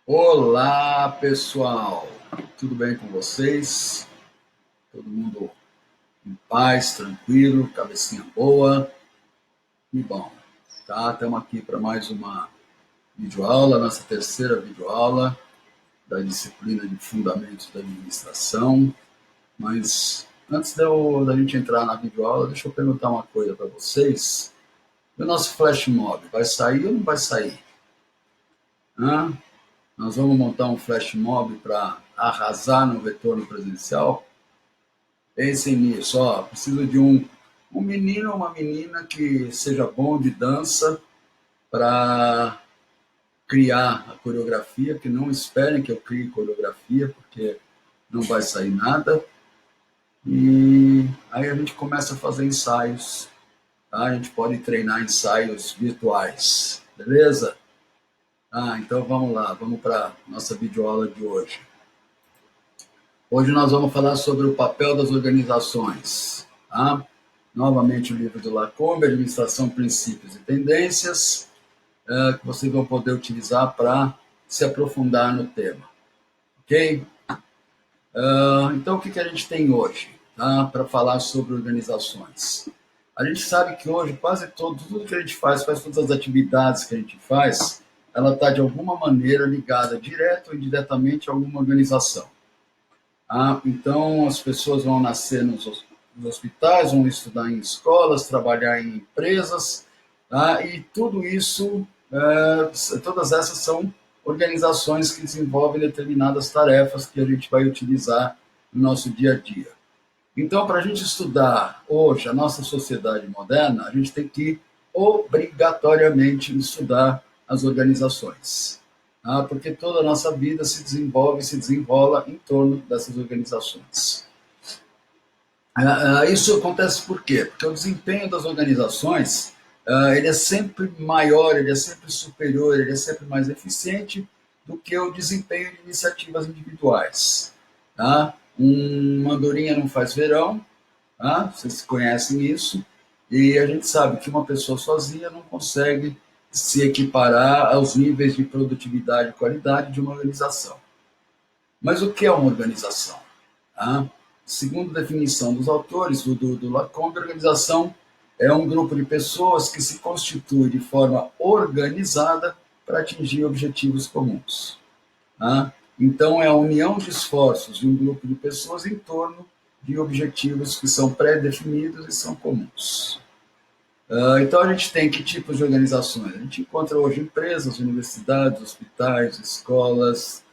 Olá, pessoal! Tudo bem com vocês? Todo mundo em paz, tranquilo, cabecinha boa? E bom, tá? Estamos aqui para mais uma videoaula, nossa terceira videoaula da disciplina de Fundamentos da Administração. Mas antes da gente entrar na videoaula, deixa eu perguntar uma coisa para vocês. O nosso flash mob vai sair ou não vai sair? Hã? Nós vamos montar um flash mob para arrasar no retorno presencial? Pensem nisso, ó, preciso de um menino ou uma menina que seja bom de dança para criar a coreografia, que não esperem que eu crie coreografia, porque não vai sair nada. E aí a gente começa a fazer ensaios, tá? A gente pode treinar ensaios virtuais, beleza? Então vamos lá, vamos para a nossa videoaula de hoje. Hoje nós vamos falar sobre o papel das organizações. Tá? Novamente o livro do Lacombe, Administração, Princípios e Tendências, que vocês vão poder utilizar para se aprofundar no tema. Ok? Então o que a gente tem hoje, tá? Para falar sobre organizações? A gente sabe que hoje quase tudo que a gente faz todas as atividades que a gente faz, ela está de alguma maneira ligada, direto ou indiretamente, a alguma organização. Então, as pessoas vão nascer nos hospitais, vão estudar em escolas, trabalhar em empresas, tá? E tudo isso, todas essas são organizações que desenvolvem determinadas tarefas que a gente vai utilizar no nosso dia a dia. Então, para a gente estudar hoje a nossa sociedade moderna, a gente tem que obrigatoriamente estudar as organizações. Porque toda a nossa vida se desenvolve, se desenrola em torno dessas organizações. Isso acontece por quê? Porque o desempenho das organizações ele é sempre maior, ele é sempre superior, ele é sempre mais eficiente do que o desempenho de iniciativas individuais. Tá? Uma andorinha não faz verão, tá? Vocês conhecem isso, e a gente sabe que uma pessoa sozinha não consegue se equiparar aos níveis de produtividade e qualidade de uma organização. Mas o que é uma organização? Tá? Segundo a definição dos autores do Lacombe, a organização é um grupo de pessoas que se constitui de forma organizada para atingir objetivos comuns. Tá? Então, é a união de esforços de um grupo de pessoas em torno de objetivos que são pré-definidos e são comuns. Então, a gente tem que tipos de organizações? A gente encontra hoje empresas, universidades, hospitais, escolas,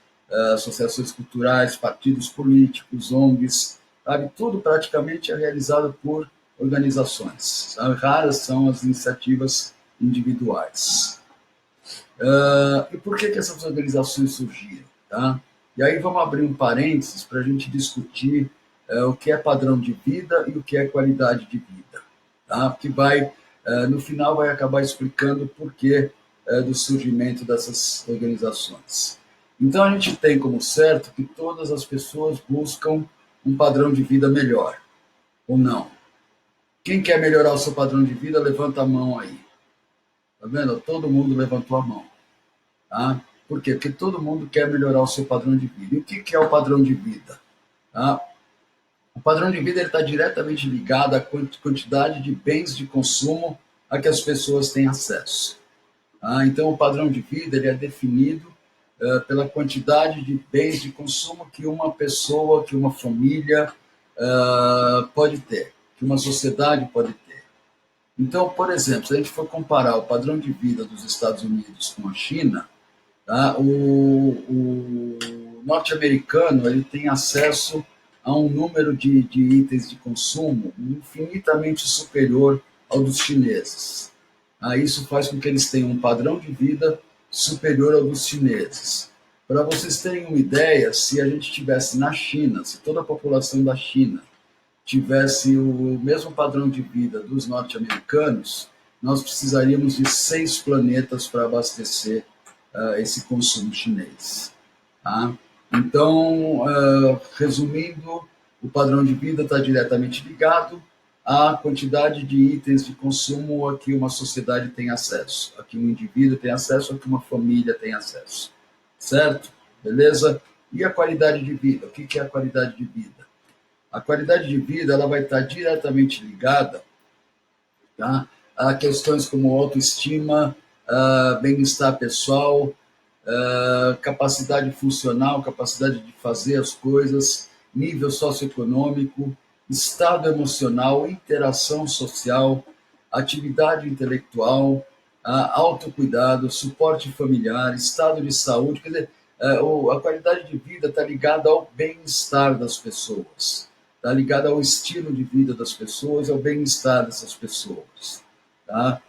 associações culturais, partidos políticos, ONGs, sabe? Tudo praticamente é realizado por organizações. Sabe? Raras são as iniciativas individuais. E por que essas organizações surgiram? Tá? E aí vamos abrir um parênteses para a gente discutir o que é padrão de vida e o que é qualidade de vida. Tá? Porque no final vai acabar explicando o porquê do surgimento dessas organizações. Então a gente tem como certo que todas as pessoas buscam um padrão de vida melhor, ou não? Quem quer melhorar o seu padrão de vida, levanta a mão aí. Tá vendo? Todo mundo levantou a mão. Tá? Por quê? Porque todo mundo quer melhorar o seu padrão de vida. E o que é o padrão de vida? Tá? O padrão de vida está diretamente ligado à quantidade de bens de consumo a que as pessoas têm acesso. Então, o padrão de vida ele é definido pela quantidade de bens de consumo que uma pessoa, que uma família pode ter, que uma sociedade pode ter. Então, por exemplo, se a gente for comparar o padrão de vida dos Estados Unidos com a China, tá? O norte-americano ele tem acesso a um número de itens de consumo infinitamente superior ao dos chineses. Isso faz com que eles tenham um padrão de vida superior ao dos chineses. Para vocês terem uma ideia, se a gente estivesse na China, se toda a população da China tivesse o mesmo padrão de vida dos norte-americanos, nós precisaríamos de 6 planetas para abastecer esse consumo chinês. Tá? Então, resumindo, o padrão de vida está diretamente ligado à quantidade de itens de consumo a que uma sociedade tem acesso, a que um indivíduo tem acesso, a que uma família tem acesso. certo? Beleza? E a qualidade de vida? O que é a qualidade de vida? A qualidade de vida ela vai estar diretamente ligada, tá, a questões como autoestima, bem-estar pessoal, capacidade funcional, capacidade de fazer as coisas, nível socioeconômico, estado emocional, interação social, atividade intelectual, autocuidado, suporte familiar, estado de saúde. Quer dizer, a qualidade de vida está ligada ao bem-estar das pessoas, está ligada ao estilo de vida das pessoas, ao bem-estar dessas pessoas. Tá?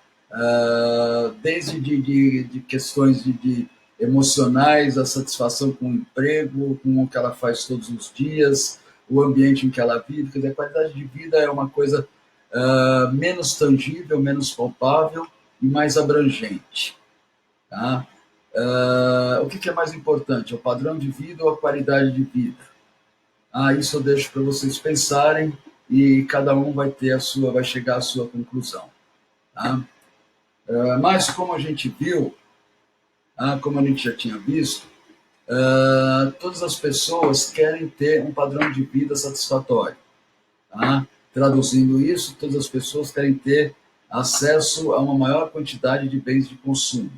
Desde de questões de emocionais, a satisfação com o emprego, com o que ela faz todos os dias, o ambiente em que ela vive. Quer dizer, a qualidade de vida é uma coisa menos tangível, menos palpável e mais abrangente. Tá? O que é mais importante, é o padrão de vida ou a qualidade de vida? Isso eu deixo para vocês pensarem e cada um vai ter vai chegar à sua conclusão. Tá? Mas como a gente viu, como a gente já tinha visto, todas as pessoas querem ter um padrão de vida satisfatório. Tá? Traduzindo isso, todas as pessoas querem ter acesso a uma maior quantidade de bens de consumo.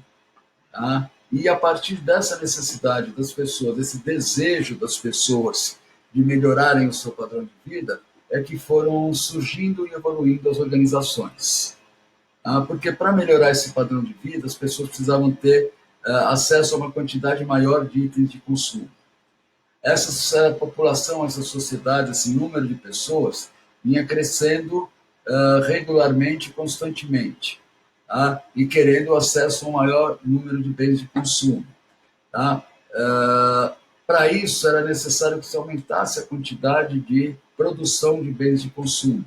Tá? E a partir dessa necessidade das pessoas, desse desejo das pessoas de melhorarem o seu padrão de vida, é que foram surgindo e evoluindo as organizações. Porque para melhorar esse padrão de vida, as pessoas precisavam ter acesso a uma quantidade maior de itens de consumo. Essa população, essa sociedade, esse número de pessoas vinha crescendo regularmente, constantemente, tá? E querendo acesso a um maior número de bens de consumo. Tá? Para isso, era necessário que se aumentasse a quantidade de produção de bens de consumo.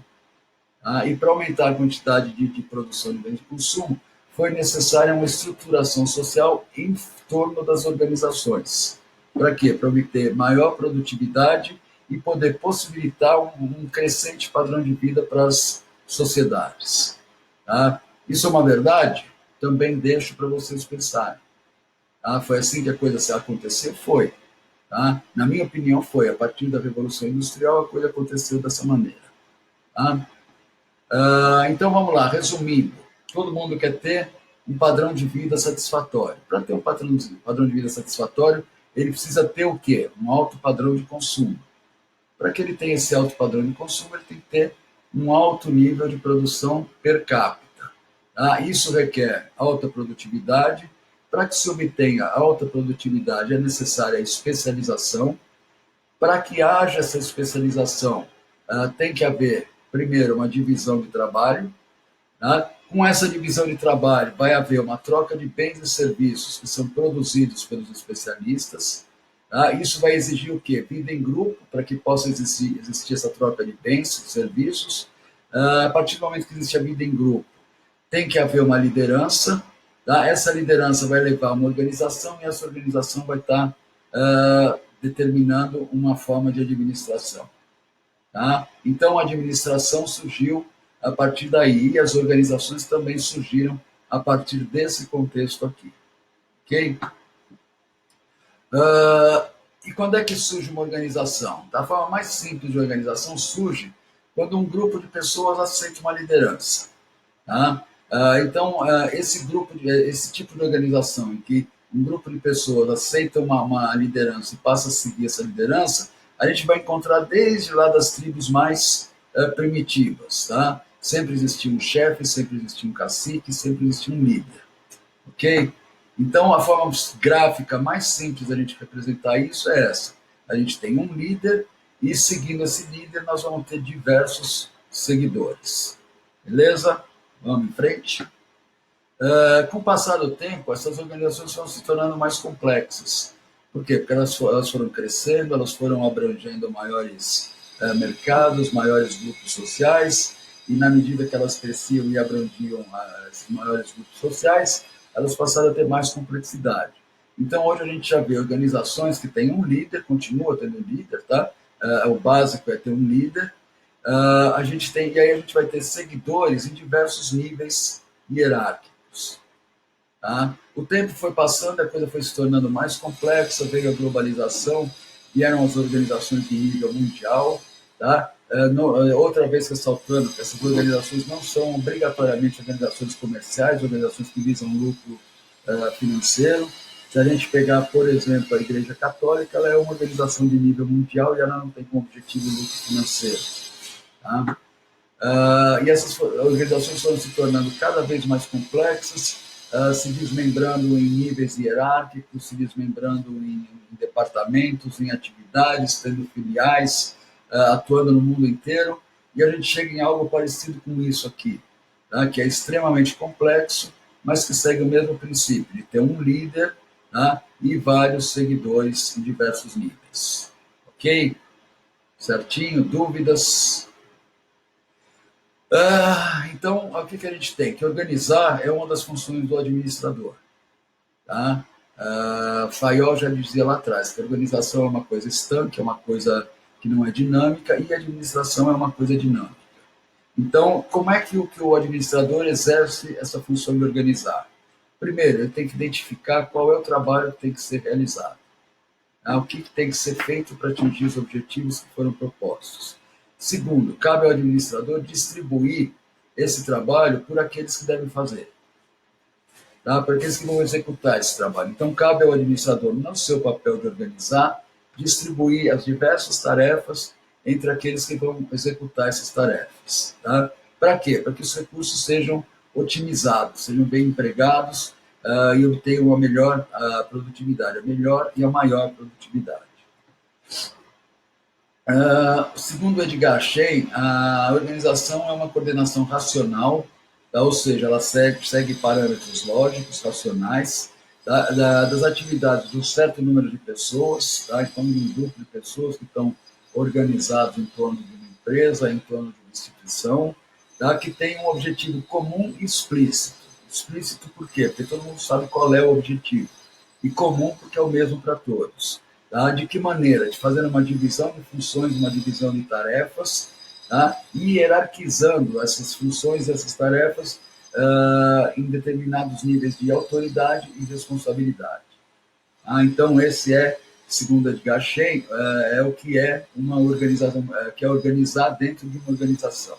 E para aumentar a quantidade de produção de bens de consumo, foi necessária uma estruturação social em torno das organizações. Para quê? Para obter maior produtividade e poder possibilitar um crescente padrão de vida para as sociedades. Tá? Isso é uma verdade? Também deixo para vocês pensarem. Foi assim que a coisa aconteceu? Foi. Tá? Na minha opinião, foi. A partir da Revolução Industrial, a coisa aconteceu dessa maneira. Tá? Então vamos lá, resumindo, todo mundo quer ter um padrão de vida satisfatório. Para ter um padrão de vida satisfatório, ele precisa ter o quê? Um alto padrão de consumo. Para que ele tenha esse alto padrão de consumo, ele tem que ter um alto nível de produção per capita. Isso requer alta produtividade. Para que se obtenha alta produtividade, é necessária a especialização. Para que haja essa especialização, tem que haver, primeiro, uma divisão de trabalho. Tá? Com essa divisão de trabalho, vai haver uma troca de bens e serviços que são produzidos pelos especialistas. Tá? Isso vai exigir o quê? Vida em grupo, para que possa existir essa troca de bens e serviços. A partir do momento que existe a vida em grupo, tem que haver uma liderança. Tá? Essa liderança vai levar a uma organização e essa organização vai estar determinando uma forma de administração. Tá? Então, a administração surgiu a partir daí e as organizações também surgiram a partir desse contexto aqui. Ok? E quando é que surge uma organização? Da forma mais simples de organização surge quando um grupo de pessoas aceita uma liderança. Tá? Então, esse tipo de organização em que um grupo de pessoas aceita uma liderança e passa a seguir essa liderança, a gente vai encontrar desde lá das tribos mais primitivas. Tá? Sempre existia um chefe, sempre existia um cacique, sempre existia um líder. Ok? Então, a forma gráfica mais simples da gente representar isso é essa. A gente tem um líder e, seguindo esse líder, nós vamos ter diversos seguidores. Beleza? Vamos em frente. Com o passar do tempo, essas organizações foram se tornando mais complexas. Por quê? Porque elas foram crescendo, elas foram abrangendo maiores mercados, maiores grupos sociais, e na medida que elas cresciam e abrangiam esses maiores grupos sociais, elas passaram a ter mais complexidade. Então, hoje a gente já vê organizações que têm um líder, continua tendo um líder, tá? O básico é ter um líder. E aí a gente vai ter seguidores em diversos níveis hierárquicos. Tá? O tempo foi passando, a coisa foi se tornando mais complexa, veio a globalização, vieram as organizações de nível mundial. Tá? Outra vez ressaltando que essas organizações não são obrigatoriamente organizações comerciais, organizações que visam lucro financeiro. Se a gente pegar, por exemplo, a Igreja Católica, ela é uma organização de nível mundial e ela não tem como objetivo lucro financeiro. Tá? E essas organizações foram se tornando cada vez mais complexas, se desmembrando em níveis hierárquicos, se desmembrando em departamentos, em atividades, tendo filiais, atuando no mundo inteiro, e a gente chega em algo parecido com isso aqui, tá? Que é extremamente complexo, mas que segue o mesmo princípio, de ter um líder, tá? E vários seguidores em diversos níveis. Ok? Certinho? Dúvidas? Então, o que a gente tem? Que organizar é uma das funções do administrador. Tá? Fayol já dizia lá atrás que a organização é uma coisa estanque, é uma coisa que não é dinâmica, e a administração é uma coisa dinâmica. Então, como é que o administrador exerce essa função de organizar? Primeiro, ele tem que identificar qual é o trabalho que tem que ser realizado. O que tem que ser feito para atingir os objetivos que foram propostos. Segundo, cabe ao administrador distribuir esse trabalho por aqueles que devem fazer, tá? Para aqueles que vão executar esse trabalho. Então, cabe ao administrador, no seu papel de organizar, distribuir as diversas tarefas entre aqueles que vão executar essas tarefas. Tá? Para quê? Para que os recursos sejam otimizados, sejam bem empregados e obtenham uma melhor produtividade, a melhor e a maior produtividade. Segundo Edgar Schein, a organização é uma coordenação racional, tá? Ou seja, ela segue parâmetros lógicos, racionais, tá? Das atividades de um certo número de pessoas, tá? Então, de um grupo de pessoas que estão organizados em torno de uma empresa, em torno de uma instituição, tá? Que tem um objetivo comum e explícito. Explícito por quê? Porque todo mundo sabe qual é o objetivo. E comum porque é o mesmo para todos. Tá? De que maneira? De fazer uma divisão de funções, uma divisão de tarefas, tá? E hierarquizando essas funções, essas tarefas em determinados níveis de autoridade e responsabilidade. Então, esse é, segundo Edgar Schein, é o que é uma organização, que é organizar dentro de uma organização.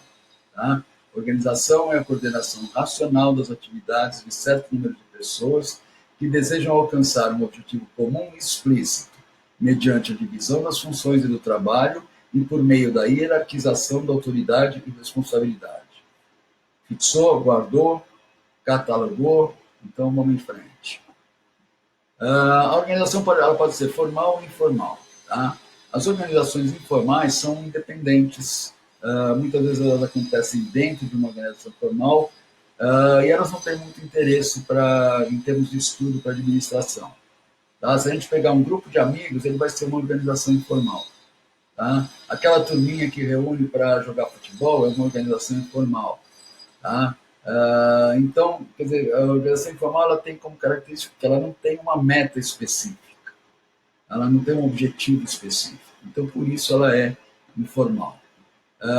Tá? Organização é a coordenação racional das atividades de certo número de pessoas que desejam alcançar um objetivo comum e explícito, mediante a divisão das funções e do trabalho e por meio da hierarquização da autoridade e responsabilidade. Fixou, guardou, catalogou, então vamos em frente. A organização pode ser formal ou informal. Tá? As organizações informais são independentes, muitas vezes elas acontecem dentro de uma organização formal e elas não têm muito interesse em termos de estudo para administração. Tá? Se a gente pegar um grupo de amigos, ele vai ser uma organização informal. Tá? Aquela turminha que reúne para jogar futebol é uma organização informal. Tá? Então, quer dizer, a organização informal ela tem como característica que ela não tem uma meta específica, ela não tem um objetivo específico. Então, por isso ela é informal.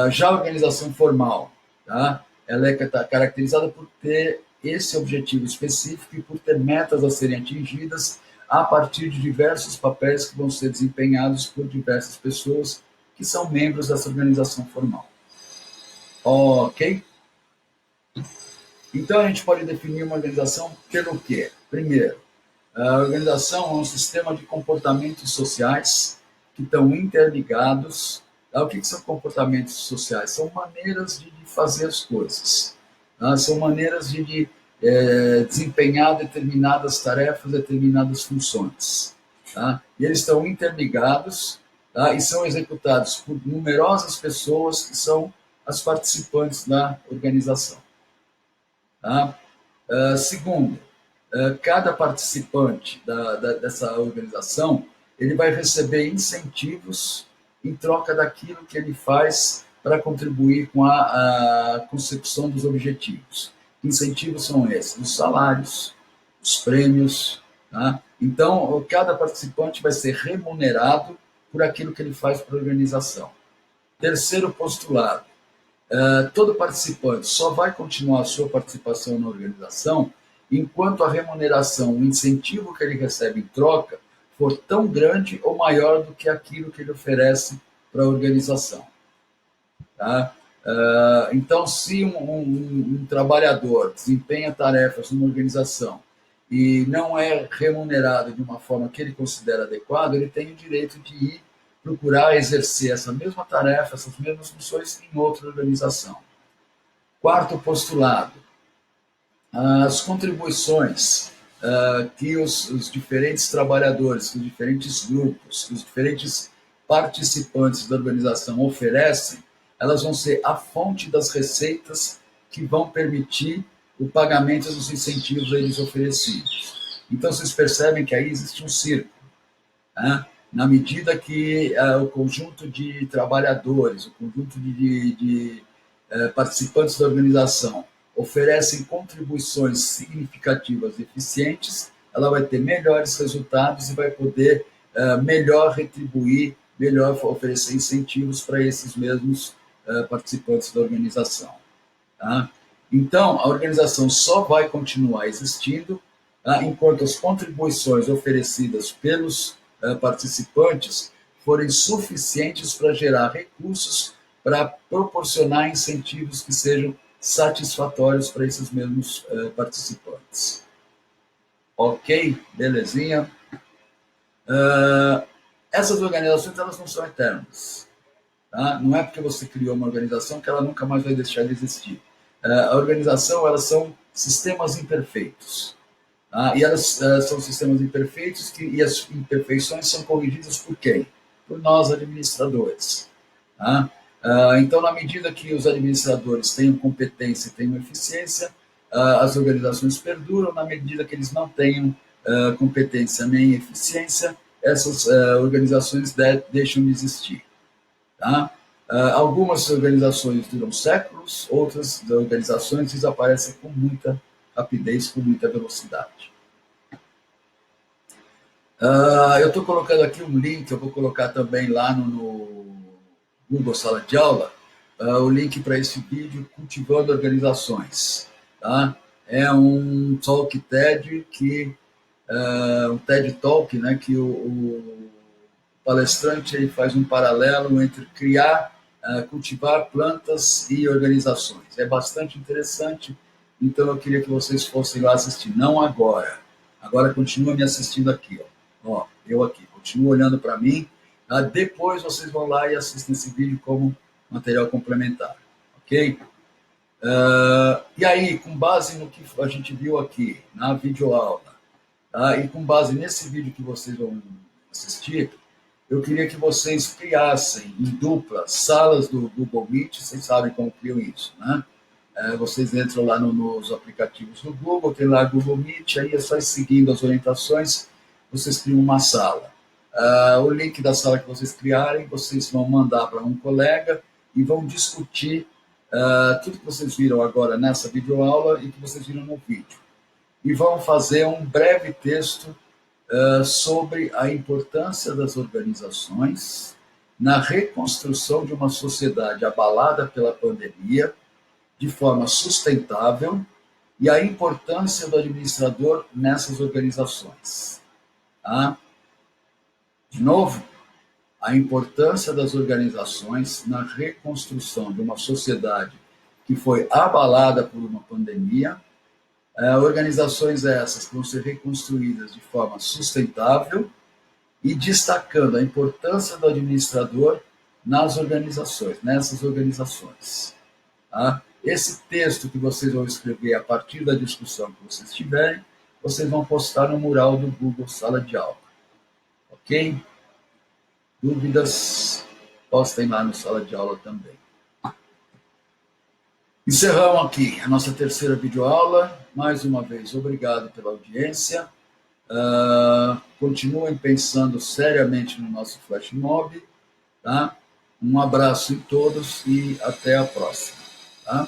Já a organização formal, tá? Ela é caracterizada por ter esse objetivo específico e por ter metas a serem atingidas a partir de diversos papéis que vão ser desempenhados por diversas pessoas que são membros dessa organização formal. Ok? Então, a gente pode definir uma organização pelo quê? Primeiro, a organização é um sistema de comportamentos sociais que estão interligados. O que são comportamentos sociais? São maneiras de fazer as coisas. São maneiras de desempenhar determinadas tarefas, determinadas funções. Tá? E eles estão interligados, tá? E são executados por numerosas pessoas que são as participantes da organização. Tá? Segundo, cada participante dessa organização ele vai receber incentivos em troca daquilo que ele faz para contribuir com a consecução dos objetivos. Que incentivos são esses? Os salários, os prêmios. Tá? Então, cada participante vai ser remunerado por aquilo que ele faz para a organização. Terceiro postulado, todo participante só vai continuar a sua participação na organização enquanto a remuneração, o incentivo que ele recebe em troca, for tão grande ou maior do que aquilo que ele oferece para a organização. Tá? Então, se um trabalhador desempenha tarefas numa organização e não é remunerado de uma forma que ele considera adequada, ele tem o direito de ir procurar exercer essa mesma tarefa, essas mesmas funções em outra organização. Quarto postulado, as contribuições que os diferentes trabalhadores, que os diferentes grupos, que os diferentes participantes da organização oferecem, elas vão ser a fonte das receitas que vão permitir o pagamento dos incentivos a eles oferecidos. Então, vocês percebem que aí existe um círculo, né? Na medida que o conjunto de trabalhadores, o conjunto de participantes da organização oferecem contribuições significativas e eficientes, ela vai ter melhores resultados e vai poder melhor retribuir, melhor oferecer incentivos para esses mesmos participantes da organização. Tá? Então, a organização só vai continuar existindo enquanto as contribuições oferecidas pelos participantes forem suficientes para gerar recursos para proporcionar incentivos que sejam satisfatórios para esses mesmos participantes. Ok? Belezinha? Essas organizações, elas não são eternas. Tá? Não é porque você criou uma organização que ela nunca mais vai deixar de existir. A organização, elas são sistemas imperfeitos. Tá? E elas são sistemas imperfeitos e as imperfeições são corrigidas por quem? Por nós, administradores. Tá? Então, na medida que os administradores tenham competência e tenham eficiência, as organizações perduram. Na medida que eles não tenham competência nem eficiência, essas organizações deixam de existir. Tá? Algumas organizações duram séculos, outras organizações desaparecem com muita rapidez, com muita velocidade. Eu estou colocando aqui um link, eu vou colocar também lá no Google Sala de Aula, o link para esse vídeo, Cultivando Organizações. Tá? É um talk TED, um TED Talk, né, que o palestrante ele faz um paralelo entre criar, cultivar plantas e organizações. É bastante interessante, então eu queria que vocês fossem lá assistir. Não agora. Agora continua me assistindo aqui. Ó, eu aqui. Continuo olhando para mim. Depois vocês vão lá e assistem esse vídeo como material complementar. Ok? E aí, com base no que a gente viu aqui, na videoaula, e com base nesse vídeo que vocês vão assistir, eu queria que vocês criassem em dupla salas do Google Meet. Vocês sabem como criam isso, né? Vocês entram lá nos aplicativos do Google, tem lá Google Meet, aí é só ir seguindo as orientações, vocês criam uma sala. O link da sala que vocês criarem, vocês vão mandar para um colega e vão discutir tudo que vocês viram agora nessa videoaula e que vocês viram no vídeo. E vão fazer um breve texto sobre a importância das organizações na reconstrução de uma sociedade abalada pela pandemia de forma sustentável e a importância do administrador nessas organizações. Tá? De novo, a importância das organizações na reconstrução de uma sociedade que foi abalada por uma pandemia, organizações essas que vão ser reconstruídas de forma sustentável e destacando a importância do administrador nas organizações, nessas organizações. Tá? Esse texto que vocês vão escrever a partir da discussão que vocês tiverem, vocês vão postar no mural do Google Sala de Aula. Ok? Dúvidas? Postem lá no Sala de Aula também. Encerramos aqui a nossa terceira videoaula. Mais uma vez, obrigado pela audiência. Continuem pensando seriamente no nosso Flash Mob. Tá? Um abraço em todos e até a próxima. Tá?